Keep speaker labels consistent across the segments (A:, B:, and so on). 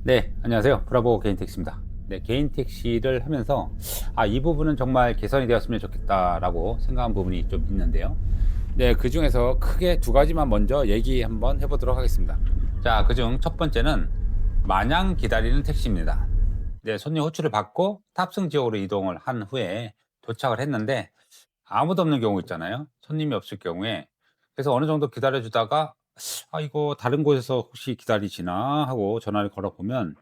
A: 네, 안녕하세요. 브라보 개인 택시입니다. 네, 개인 택시를 하면서 이 부분은 정말 개선이 되었으면 좋겠다라고 생각한 부분이 좀 있는데요. 네, 그 중에서 크게 두 가지만 먼저 얘기 한번 해보도록 하겠습니다. 자, 그중 첫 번째는 마냥 기다리는 택시입니다. 네, 손님 호출을 받고 탑승 지역으로 이동을 한 후에 도착을 했는데 아무도 없는 경우 있잖아요. 손님이 없을 경우에. 그래서 어느 정도 기다려 주다가 이거 다른 곳에서 혹시 기다리시나 하고 전화를 걸어 보면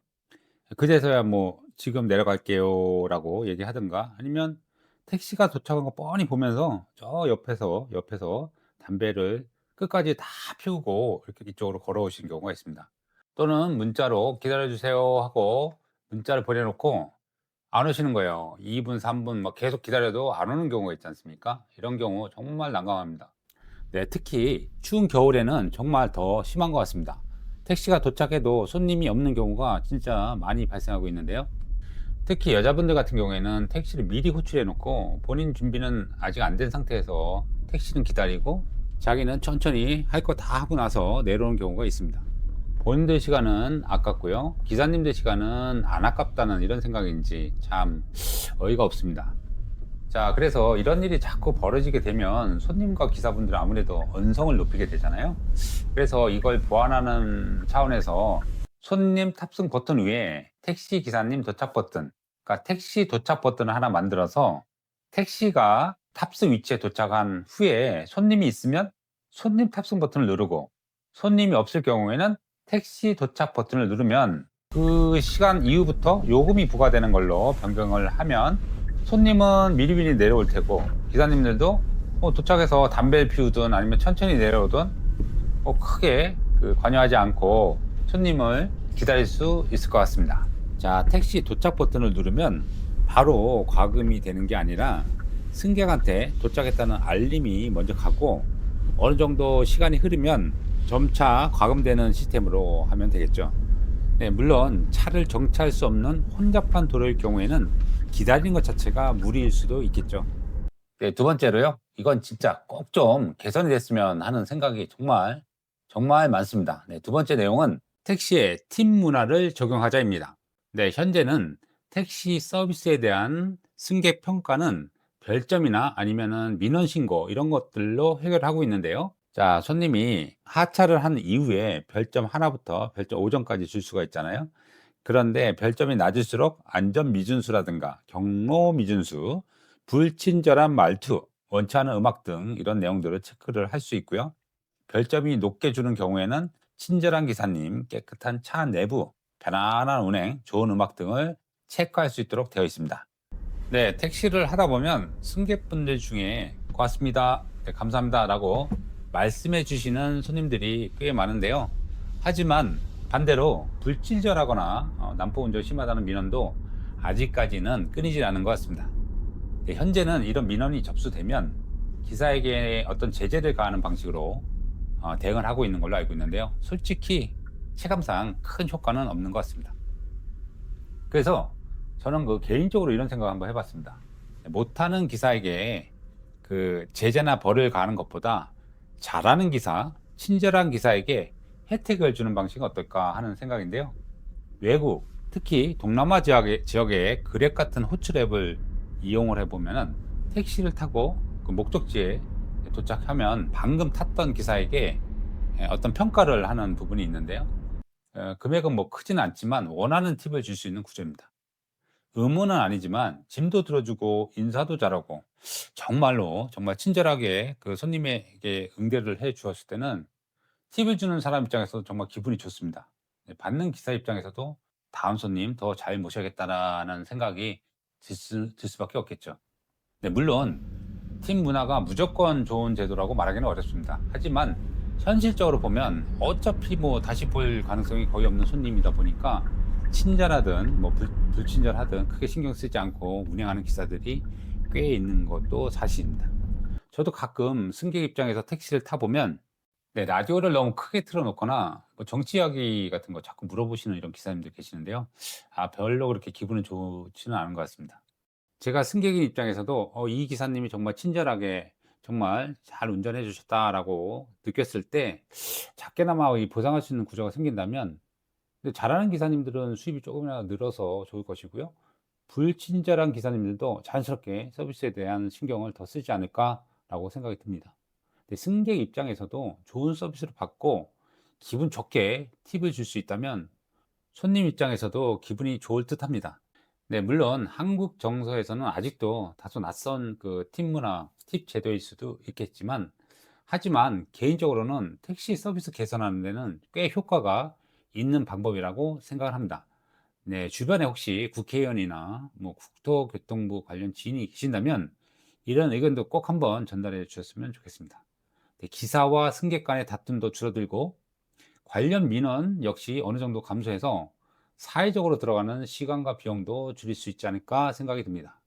A: 그제서야 뭐 "지금 내려갈게요."라고 얘기하든가 아니면 택시가 도착한 거 뻔히 보면서 저 옆에서 담배를 끝까지 다 피우고 이렇게 이쪽으로 걸어오신 경우가 있습니다. 또는 문자로 "기다려 주세요." 하고 문자를 보내 놓고 안 오시는 거예요. 2 분, 3분 막 계속 기다려도 안 오는 경우가 있지 않습니까? 이런 경우 정말 난감합니다. 네, 특히 추운 겨울에는 정말 더 심한 것 같습니다. 택시가 도착해도 손님이 없는 경우가 진짜 많이 발생하고 있는데요. 특히 여자분들 같은 경우에는 택시를 미리 호출해 놓고 본인 준비는 아직 안 된 상태에서 택시는 기다리고 자기는 천천히 할 거 다 하고 나서 내려오는 경우가 있습니다. 본인들 시간은 아깝고요. 기사님들 시간은 안 아깝다는 이런 생각인지 참 어이가 없습니다. 자, 그래서 이런 일이 자꾸 벌어지게 되면 손님과 기사분들은 아무래도 언성을 높이게 되잖아요. 그래서 이걸 보완하는 차원에서 손님 탑승 버튼 위에 택시 기사님 도착 버튼, 그러니까 택시 도착 버튼을 하나 만들어서 택시가 탑승 위치에 도착한 후에 손님이 있으면 손님 탑승 버튼을 누르고 손님이 없을 경우에는 택시 도착 버튼을 누르면 그 시간 이후부터 요금이 부과되는 걸로 변경을 하면 손님은 미리미리 내려올 테고 기사님들도 도착해서 담배를 피우든 아니면 천천히 내려오든 크게 관여하지 않고 손님을 기다릴 수 있을 것 같습니다. 자, 택시 도착 버튼을 누르면 바로 과금이 되는 게 아니라 승객한테 도착했다는 알림이 먼저 가고 어느 정도 시간이 흐르면 점차 과금되는 시스템으로 하면 되겠죠. 네, 물론 차를 정차할 수 없는 혼잡한 도로일 경우에는 기다리는 것 자체가 무리일 수도 있겠죠. 네, 두 번째로요. 이건 진짜 꼭 좀 개선이 됐으면 하는 생각이 정말 많습니다. 네, 두 번째 내용은 택시의 팀 문화를 적용하자입니다. 네, 현재는 택시 서비스에 대한 승객 평가는 별점이나 아니면은 민원 신고 이런 것들로 해결하고 있는데요. 자, 손님이 하차를 한 이후에 별점 하나부터 별점 5 점까지 줄 수가 있잖아요. 그런데 별점이 낮을수록 안전 미준수라든가 경로 미준수, 불친절한 말투, 원치 않은 음악 등 이런 내용들을 체크를 할 수 있고요. 별점이 높게 주는 경우에는 친절한 기사님, 깨끗한 차 내부, 편안한 운행, 좋은 음악 등을 체크할 수 있도록 되어 있습니다. 네, 택시를 하다 보면 승객분들 중에 고맙습니다, 네, 감사합니다라고 말씀해 주시는 손님들이 꽤 많은데요. 하지만 반대로 불친절하거나 난폭 운전 심하다는 민원도 아직까지는 끊이질 않은 것 같습니다. 네, 현재는 이런 민원이 접수되면 기사에게 어떤 제재를 가하는 방식으로 대응을 하고 있는 걸로 알고 있는데요. 솔직히 체감상 큰 효과는 없는 것 같습니다. 그래서 저는 개인적으로 이런 생각을 한번 해봤습니다. 못하는 기사에게 제재나 벌을 가하는 것보다 잘하는 기사, 친절한 기사에게 혜택을 주는 방식은 어떨까 하는 생각인데요. 외국, 특히 동남아 지역의 그랩 같은 호출 앱을 이용을 해보면은 택시를 타고 그 목적지에 도착하면 방금 탔던 기사에게 어떤 평가를 하는 부분이 있는데요. 금액은 뭐 크지는 않지만 원하는 팁을 줄 수 있는 구조입니다. 의무는 아니지만 짐도 들어주고 인사도 잘하고 정말로 정말 친절하게 그 손님에게 응대를 해 주었을 때는 팁을 주는 사람 입장에서도 정말 기분이 좋습니다. 네, 받는 기사 입장에서도 '다음 손님 더 잘 모셔야겠다.'라는 생각이 들 수밖에 없겠죠. 네, 물론 팀 문화가 무조건 좋은 제도라고 말하기는 어렵습니다. 하지만 현실적으로 보면 어차피 뭐 다시 볼 가능성이 거의 없는 손님이다 보니까 친절하든 뭐 불친절하든 크게 신경 쓰지 않고 운행하는 기사들이 꽤 있는 것도 사실입니다. 저도 가끔 승객 입장에서 택시를 타 보면 네, 라디오를 너무 크게 틀어 놓거나 뭐 정치 이야기 같은 거 자꾸 물어보시는 이런 기사님들 계시는데요. 별로 그렇게 기분은 좋지는 않은 것 같습니다. 제가 승객인 입장에서도 이 기사님이 정말 친절하게 정말 잘 운전해 주셨다라고 느꼈을 때 작게나마 이 보상할 수 있는 구조가 생긴다면 근데 잘하는 기사님들은 수입이 조금이나 늘어서 좋을 것이고요. 불친절한 기사님들도 자연스럽게 서비스에 대한 신경을 더 쓰지 않을까라고 생각이 듭니다. 근데 승객 입장에서도 좋은 서비스를 받고 기분 좋게 팁을 줄 수 있다면 손님 입장에서도 기분이 좋을 듯합니다. 네, 물론 한국 정서에서는 아직도 다소 낯선 그 팁 문화, 팁 제도일 수도 있겠지만, 하지만 개인적으로는 택시 서비스 개선하는 데는 꽤 효과가 있는 방법이라고 생각을 합니다. 네, 주변에 혹시 국회의원이나 뭐 국토교통부 관련 지인이 계신다면 이런 의견도 꼭 한번 전달해 주셨으면 좋겠습니다. 네, 기사와 승객 간의 다툼도 줄어들고 관련 민원 역시 어느 정도 감소해서 사회적으로 들어가는 시간과 비용도 줄일 수 있지 않을까 생각이 듭니다.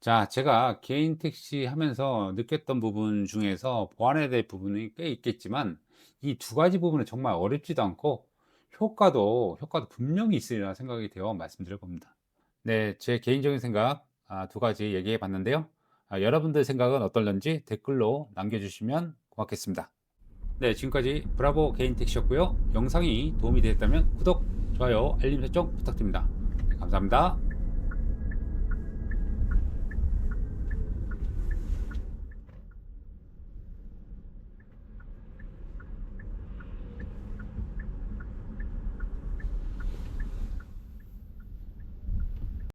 A: 자, 제가 개인 택시 하면서 느꼈던 부분 중에서 보완해야 될 부분이 꽤 있겠지만 이 두 가지 부분은 정말 어렵지도 않고 효과도 분명히 있으리라 생각이 되어 말씀드려 봅니다. 네, 제 개인적인 생각 두 가지 얘기해 봤는데요. 여러분들 생각은 어떨런지 댓글로 남겨주시면 고맙겠습니다. 네, 지금까지 브라보 개인 택시였고요. 영상이 도움이 되었다면 구독, 좋아요, 알림 설정 부탁드립니다. 네, 감사합니다.